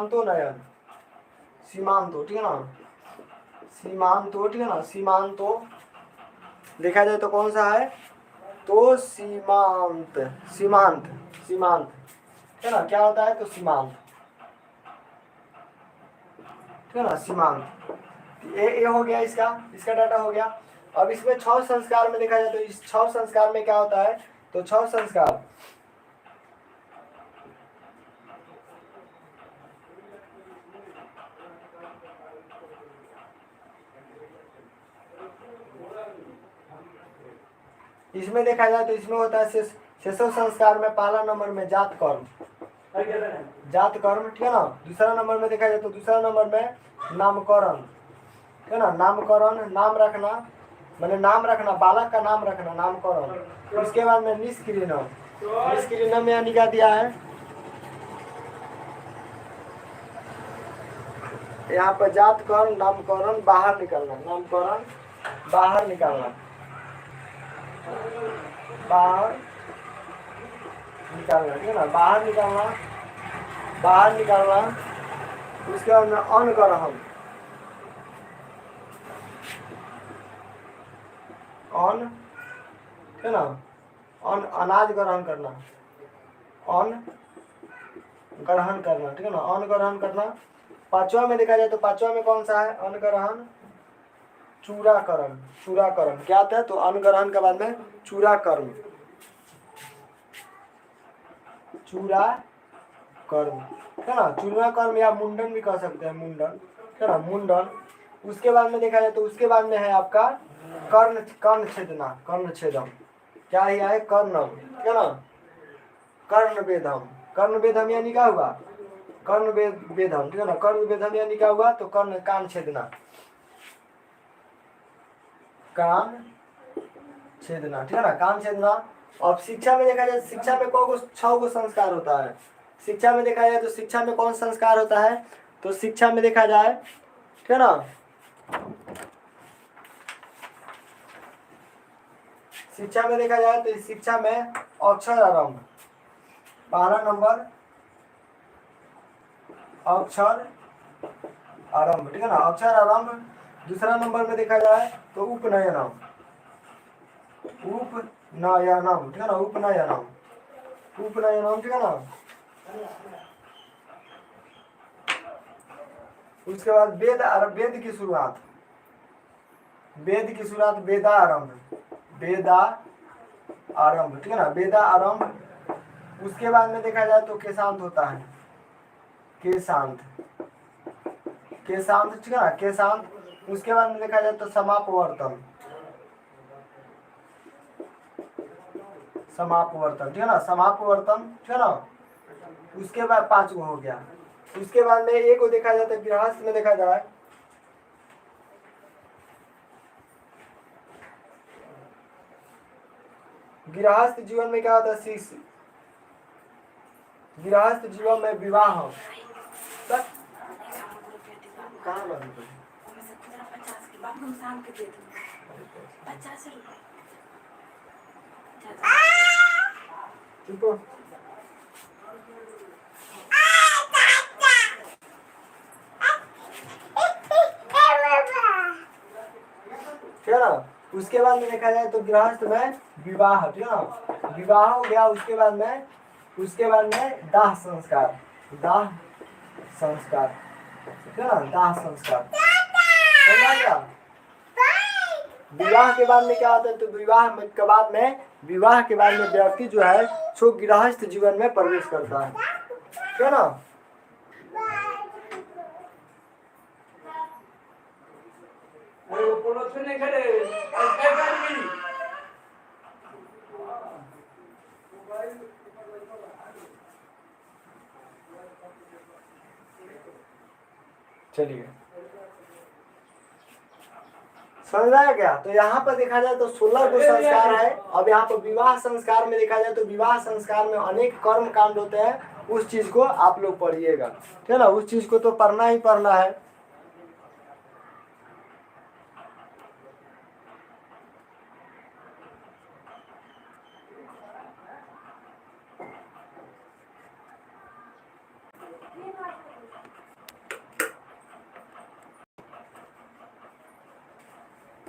सीमांतो नयन, सीमांतो, ठीक है ना, सीमांतो, ठीक है ना, सीमांतो देखा जाए तो कौन सा है, तो सीमांत, सीमांत, सीमांत, ठीक है ना, क्या होता है, तो सीमांत, ठीक है ना, सीमांत। ये हो गया, इसका डाटा हो गया। अब इसमें 6 संस्कार में देखा जाए तो इस 6 संस्कार में क्या होता है, तो 6 संस्कार इसमें देखा जाए तो इसमें होता है शेषव संस्कार में पहला नंबर में जात कर्म, जात कर्म, ठीक है ना। दूसरा नंबर में देखा जाए तो दूसरा नंबर में नामकरण, ठीक है ना, नामकरण, नाम रखना, मैंने नाम रखना, बालक का नाम रखना, नामकरण। उसके बाद में निष्क्रियनम, निष्क्रियनम में यानी क्या दिया है, यहाँ पर जात कर्म, नामकरण, बाहर निकलना, नामकरण, बाहर निकालना, बाहर निकालना, ठीक है ना, बाहर निकालना, बाहर निकालना। उसके बाद में अनग्रहण, अन, ठीक है ना, अन, अनाज ग्रहण करना, अन ग्रहण करना, ठीक है ना, अन्न ग्रहण करना। पांचवा में देखा जाए तो पांचवा में कौन सा है, अन्न ग्रहण, चूराकरण, चूराकरण क्या होता है, तो अन्न ग्रहण के बाद में चूराकर्म, चूरा कर्म, है ना, चूरा कर्म या मुंडन भी कह सकते हैं, मुंडन, है ना, मुंडन। उसके बाद में देखा जाए तो उसके बाद में है आपका कर्ण, कर्ण छेदना, कर्ण छेदम, क्या ही है, कर्णम, ठीक है ना, कर्ण वेदम, कर्ण वेदम यानी क्या हुआ, कर्ण वेदम, ठीक है ना, कर्ण वेदम यानी क्या हुआ, तो कर्ण, कान छेदना, कान छेदना, ठीक है ना, कान छेदना। अब शिक्षा में देखा जाए, शिक्षा में कौन 6 गो संस्कार होता है, शिक्षा में देखा जाए तो शिक्षा में कौन संस्कार होता है, तो शिक्षा में देखा जाए, ठीक है ना, शिक्षा में देखा जाए तो शिक्षा में अक्षर आरंभ, पहला नंबर अक्षर आरंभ, ठीक है ना, अक्षर आरंभ। दूसरा नंबर में देखा जाए तो उपनयनम, उपनयनम, ठीक है ना, उपनयनम, उपनयनम, ठीक है ना। उसके बाद वेद, वेद की शुरुआत, वेद की शुरुआत, वेदा आरंभ, वेदा आरंभ, ठीक है ना, वेदा आरंभ। उसके बाद में देखा जाए तो केशांत होता है, केशांत, केशांत, ठीक है ना, केशांत। उसके बाद में देखा जाए तो समापवर्तन, समापवर्तन, ठीक है ना, समापवर्तन, ठीक है ना। उसके बाद 5 गो हो गया। उसके बाद में एक को देखा जाए तो गृहस्थ में देखा जाए, गृहस्थ जीवन में क्या होता है, गृहस्थ जीवन में विवाह, कहाँ बंद चुप, ठीक है ना। उसके बाद में देखा जाए तो गृहस्थ में विवाह, ठीक है ना, विवाह हो गया। उसके बाद में दाह संस्कार, दाह संस्कार, ठीक है ना, दाह संस्कार, समझा गया। विवाह के बाद में क्या होता है, तो विवाह के बाद में व्यक्ति जो है सो गृहस्थ जीवन में प्रवेश करता है, ठीक है ना। चलिए, समझाया गया। तो यहाँ पर देखा जाए तो 16 गो संस्कार है। अब यहाँ पर विवाह संस्कार में देखा जाए तो विवाह संस्कार में अनेक कर्म कांड होते हैं, उस चीज को आप लोग पढ़िएगा, ठीक है ना, उस चीज को तो पढ़ना ही पढ़ना है।